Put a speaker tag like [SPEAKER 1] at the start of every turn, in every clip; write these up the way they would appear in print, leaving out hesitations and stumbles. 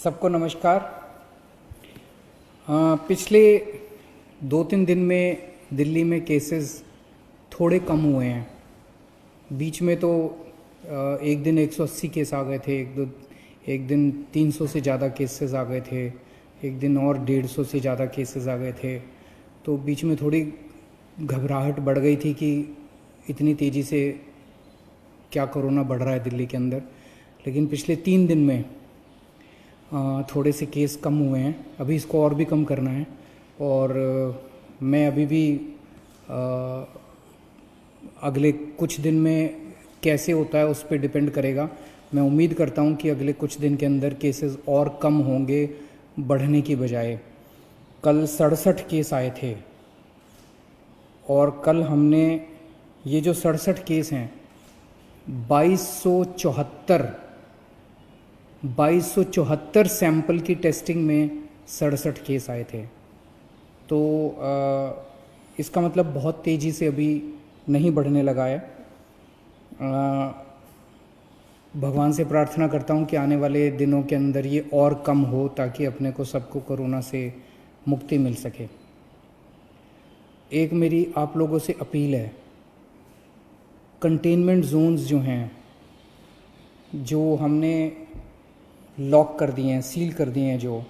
[SPEAKER 1] सबको नमस्कार। पिछले 2-3 दिन में दिल्ली में केसेस थोड़े कम हुए हैं। बीच में तो एक दिन 180 केस आ गए थे, एक दिन 300 से ज़्यादा केसेस आ गए थे, एक दिन और 150 से ज़्यादा केसेस आ गए थे। तो बीच में थोड़ी घबराहट बढ़ गई थी कि इतनी तेज़ी से क्या कोरोना बढ़ रहा है दिल्ली के अंदर। लेकिन पिछले 3 दिन में थोड़े से केस कम हुए हैं। अभी इसको और भी कम करना है और मैं अभी भी अगले कुछ दिन में कैसे होता है उस पर डिपेंड करेगा। मैं उम्मीद करता हूं कि अगले कुछ दिन के अंदर केसेस और कम होंगे बढ़ने की बजाय। कल 67 केस आए थे और कल हमने ये जो 67 केस हैं 2274 सैंपल की टेस्टिंग में 67 केस आए थे। तो इसका मतलब बहुत तेज़ी से अभी नहीं बढ़ने लगा है। भगवान से प्रार्थना करता हूँ कि आने वाले दिनों के अंदर ये और कम हो ताकि अपने को सबको कोरोना से मुक्ति मिल सके। एक मेरी आप लोगों से अपील है, कंटेनमेंट जोन्स जो हैं, जो हमने लॉक कर दिए हैं, सील कर दिए हैं, जो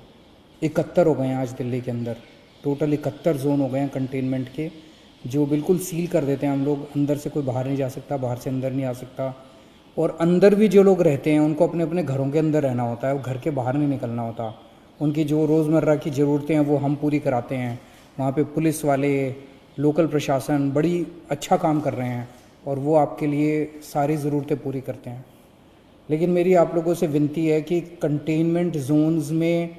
[SPEAKER 1] 71 हो गए हैं आज दिल्ली के अंदर। टोटल 71 जोन हो गए हैं कंटेनमेंट के, जो बिल्कुल सील कर देते हैं हम लोग। अंदर से कोई बाहर नहीं जा सकता, बाहर से अंदर नहीं आ सकता। और अंदर भी जो लोग रहते हैं उनको अपने अपने घरों के अंदर रहना होता है, वो घर के बाहर नहीं निकलना होता। उनकी जो रोज़मर्रा की ज़रूरतें हैं वो हम पूरी कराते हैं। वहाँ पे पुलिस वाले, लोकल प्रशासन बड़ी अच्छा काम कर रहे हैं और वो आपके लिए सारी ज़रूरतें पूरी करते हैं। लेकिन मेरी आप लोगों से विनती है कि कंटेनमेंट जोन्स में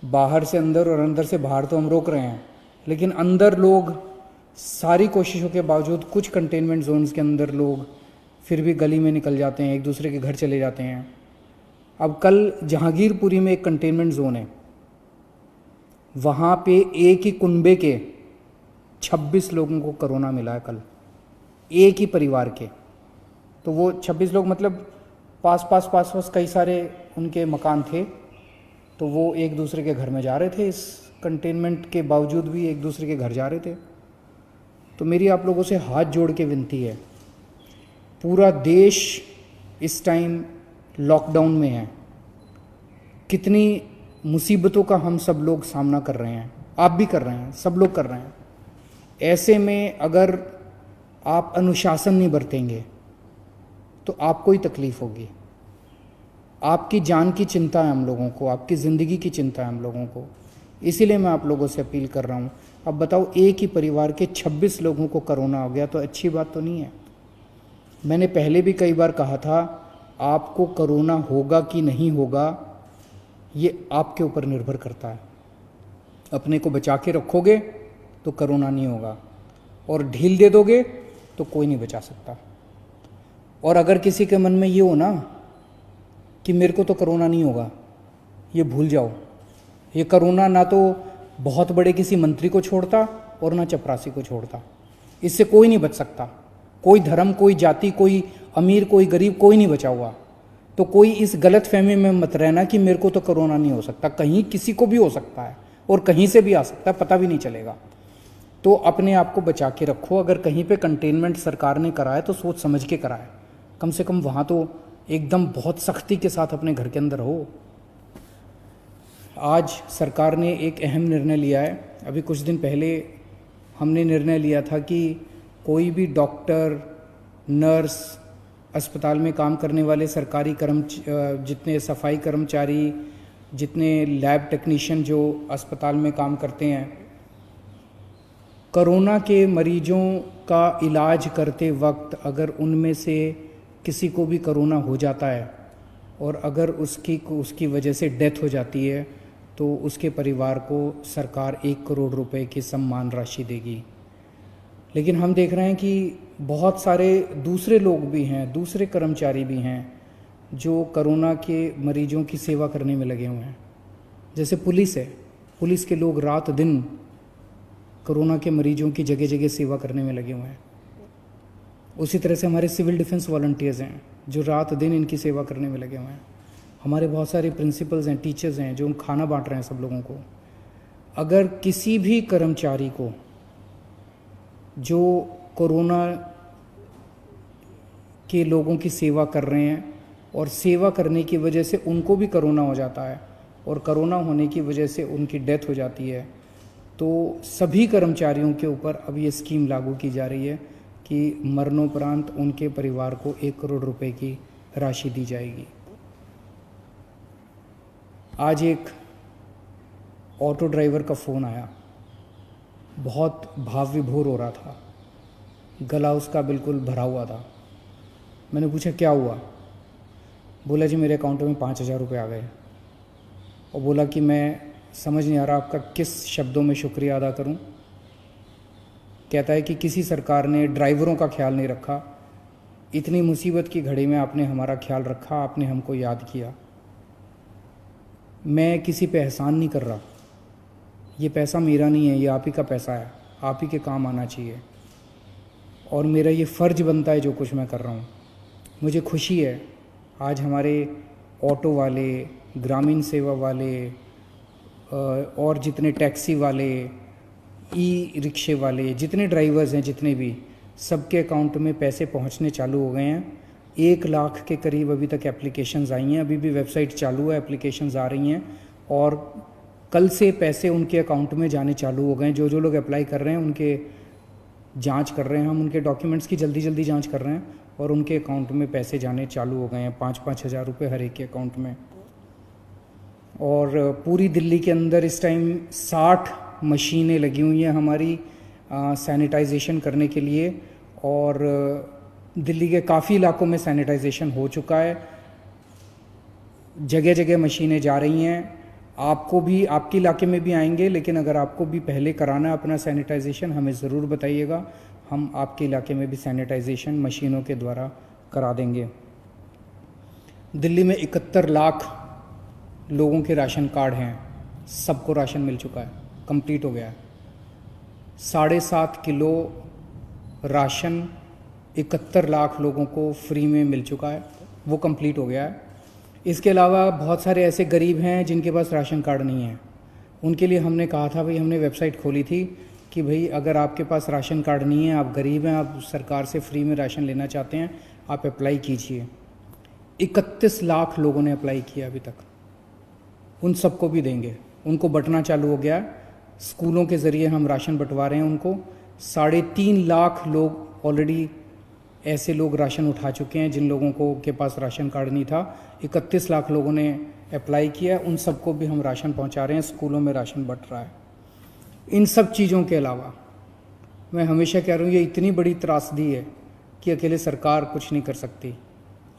[SPEAKER 1] बाहर से अंदर और अंदर से बाहर तो हम रोक रहे हैं, लेकिन अंदर लोग सारी कोशिशों के बावजूद कुछ कंटेनमेंट जोन्स के अंदर लोग फिर भी गली में निकल जाते हैं, एक दूसरे के घर चले जाते हैं। अब कल जहांगीरपुरी में एक कंटेनमेंट जोन है, वहाँ पे एक ही कुनबे के 26 लोगों को कोरोना मिला है कल, एक ही परिवार के। तो वो 26 लोग मतलब पास कई सारे उनके मकान थे, तो वो एक दूसरे के घर में जा रहे थे। इस कंटेनमेंट के बावजूद भी एक दूसरे के घर जा रहे थे। तो मेरी आप लोगों से हाथ जोड़ के विनती है, पूरा देश इस टाइम लॉकडाउन में है। कितनी मुसीबतों का हम सब लोग सामना कर रहे हैं, आप भी कर रहे हैं, सब लोग कर रहे हैं। ऐसे में अगर आप अनुशासन नहीं बरतेंगे तो आपको ही तकलीफ होगी। आपकी जान की चिंता है हम लोगों को, आपकी ज़िंदगी की चिंता है हम लोगों को। इसीलिए मैं आप लोगों से अपील कर रहा हूँ। अब बताओ, एक ही परिवार के 26 लोगों को कोरोना हो गया तो अच्छी बात तो नहीं है। मैंने पहले भी कई बार कहा था, आपको कोरोना होगा कि नहीं होगा ये आपके ऊपर निर्भर करता है। अपने को बचा के रखोगे तो कोरोना नहीं होगा, और ढील दे दोगे तो कोई नहीं बचा सकता। और अगर किसी के मन में ये हो ना कि मेरे को तो कोरोना नहीं होगा, ये भूल जाओ। ये कोरोना ना तो बहुत बड़े किसी मंत्री को छोड़ता और ना चपरासी को छोड़ता। इससे कोई नहीं बच सकता। कोई धर्म, कोई जाति, कोई अमीर, कोई गरीब, कोई नहीं बचा हुआ। तो कोई इस गलत फहमी में मत रहना कि मेरे को तो कोरोना नहीं हो सकता। कहीं किसी को भी हो सकता है और कहीं से भी आ सकता है, पता भी नहीं चलेगा। तो अपने आप को बचा के रखो। अगर कहीं पे कंटेनमेंट सरकार ने कराया तो सोच समझ के कराए, कम से कम वहाँ तो एकदम बहुत सख्ती के साथ अपने घर के अंदर हो। आज सरकार ने एक अहम निर्णय लिया है। अभी कुछ दिन पहले हमने निर्णय लिया था कि कोई भी डॉक्टर, नर्स, अस्पताल में काम करने वाले सरकारी जितने सफाई कर्मचारी, जितने लैब टेक्नीशियन जो अस्पताल में काम करते हैं, कोरोना के मरीजों का इलाज करते वक्त अगर उनमें से किसी को भी कोरोना हो जाता है और अगर उसकी वजह से डेथ हो जाती है तो उसके परिवार को सरकार 1 करोड़ रुपए की सम्मान राशि देगी। लेकिन हम देख रहे हैं कि बहुत सारे दूसरे लोग भी हैं, दूसरे कर्मचारी भी हैं जो कोरोना के मरीजों की सेवा करने में लगे हुए हैं। जैसे पुलिस है, पुलिस के लोग रात दिन कोरोना के मरीजों की जगह जगह सेवा करने में लगे हुए हैं। उसी तरह से हमारे सिविल डिफेंस वॉलंटियर्स हैं जो रात दिन इनकी सेवा करने में लगे हुए हैं। हमारे बहुत सारे प्रिंसिपल्स हैं, टीचर्स हैं जो खाना बांट रहे हैं सब लोगों को। अगर किसी भी कर्मचारी को जो कोरोना के लोगों की सेवा कर रहे हैं और सेवा करने की वजह से उनको भी कोरोना हो जाता है और कोरोना होने की वजह से उनकी डेथ हो जाती है, तो सभी कर्मचारियों के ऊपर अब ये स्कीम लागू की जा रही है कि मरणोपरांत उनके परिवार को 1 करोड़ रुपए की राशि दी जाएगी। आज एक ऑटो ड्राइवर का फ़ोन आया, बहुत भाव विभोर हो रहा था, गला उसका बिल्कुल भरा हुआ था। मैंने पूछा क्या हुआ? बोला जी मेरे अकाउंट में 5,000 रुपये आ गए। और बोला कि मैं समझ नहीं आ रहा आपका किस शब्दों में शुक्रिया अदा करूं। कहता है कि किसी सरकार ने ड्राइवरों का ख्याल नहीं रखा, इतनी मुसीबत की घड़ी में आपने हमारा ख्याल रखा, आपने हमको याद किया। मैं किसी पे एहसान नहीं कर रहा, ये पैसा मेरा नहीं है, ये आप ही का पैसा है, आप ही के काम आना चाहिए और मेरा ये फ़र्ज बनता है जो कुछ मैं कर रहा हूँ। मुझे खुशी है आज हमारे ऑटो वाले, ग्रामीण सेवा वाले और जितने टैक्सी वाले, ई रिक्शे वाले, जितने ड्राइवर्स हैं, जितने भी, सबके अकाउंट में पैसे पहुंचने चालू हो गए हैं। 1 लाख के करीब अभी तक एप्लीकेशंस आई हैं, अभी भी वेबसाइट चालू है, एप्लीकेशंस आ रही हैं और कल से पैसे उनके अकाउंट में जाने चालू हो गए हैं। जो जो लोग अप्लाई कर रहे हैं उनके जांच कर रहे हैं, हम उनके डॉक्यूमेंट्स की जल्दी जल्दी जांच कर रहे हैं और उनके अकाउंट में पैसे जाने चालू हो गए हैं, 5-5 हज़ार रुपये हर एक के अकाउंट में। और पूरी दिल्ली के अंदर इस टाइम 60 मशीनें लगी हुई हैं हमारी सैनिटाइजेशन करने के लिए और दिल्ली के काफ़ी इलाकों में सैनिटाइजेशन हो चुका है। जगह जगह मशीनें जा रही हैं। आपको भी, आपके इलाके में भी आएंगे, लेकिन अगर आपको भी पहले कराना है अपना सैनिटाइजेशन हमें ज़रूर बताइएगा, हम आपके इलाके में भी सैनिटाइजेशन मशीनों के द्वारा करा देंगे। दिल्ली में 71 लाख लोगों के राशन कार्ड हैं, सबको राशन मिल चुका है, कंप्लीट हो गया है। 7.5 किलो राशन 71 लाख लोगों को फ्री में मिल चुका है, वो कंप्लीट हो गया है। इसके अलावा बहुत सारे ऐसे गरीब हैं जिनके पास राशन कार्ड नहीं है, उनके लिए हमने कहा था भाई, हमने वेबसाइट खोली थी कि भाई अगर आपके पास राशन कार्ड नहीं है, आप गरीब हैं, आप सरकार से फ्री में राशन लेना चाहते हैं, आप अप्लाई कीजिए। 31 लाख लोगों ने अप्लाई किया अभी तक, उन सबको भी देंगे। उनको बंटना चालू हो गया, स्कूलों के ज़रिए हम राशन बंटवा रहे हैं उनको। 3.5 लाख लोग ऑलरेडी ऐसे लोग राशन उठा चुके हैं जिन लोगों को के पास राशन कार्ड नहीं था। 31 लाख लोगों ने अप्लाई किया, उन सबको भी हम राशन पहुंचा रहे हैं, स्कूलों में राशन बंट रहा है। इन सब चीज़ों के अलावा मैं हमेशा कह रहा हूँ, ये इतनी बड़ी त्रासदी है कि अकेले सरकार कुछ नहीं कर सकती।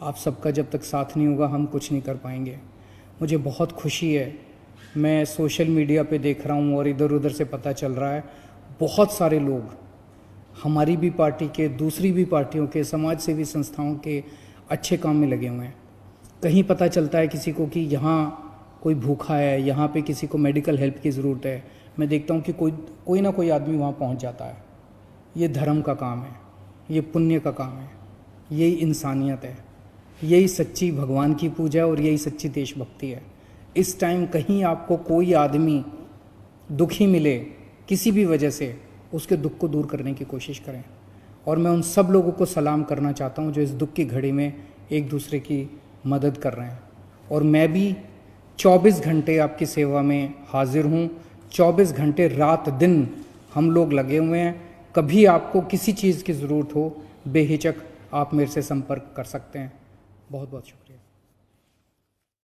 [SPEAKER 1] आप सबका जब तक साथ नहीं होगा हम कुछ नहीं कर पाएंगे। मुझे बहुत खुशी है, मैं सोशल मीडिया पे देख रहा हूँ और इधर उधर से पता चल रहा है, बहुत सारे लोग हमारी भी पार्टी के, दूसरी भी पार्टियों के, समाज सेवी संस्थाओं के अच्छे काम में लगे हुए हैं। कहीं पता चलता है किसी को कि यहाँ कोई भूखा है, यहाँ पे किसी को मेडिकल हेल्प की ज़रूरत है, मैं देखता हूँ कि कोई ना कोई आदमी वहाँ पहुँच जाता है। ये धर्म का काम है, ये पुण्य का काम है, यही इंसानियत है, यही सच्ची भगवान की पूजा है और यही सच्ची देशभक्ति है। इस टाइम कहीं आपको कोई आदमी दुखी मिले किसी भी वजह से, उसके दुख को दूर करने की कोशिश करें। और मैं उन सब लोगों को सलाम करना चाहता हूँ जो इस दुख की घड़ी में एक दूसरे की मदद कर रहे हैं। और मैं भी 24 घंटे आपकी सेवा में हाजिर हूँ, 24 घंटे रात दिन हम लोग लगे हुए हैं। कभी आपको किसी चीज़ की ज़रूरत हो, बेहिचक आप मेरे से संपर्क कर सकते हैं। बहुत बहुत शुक्रिया।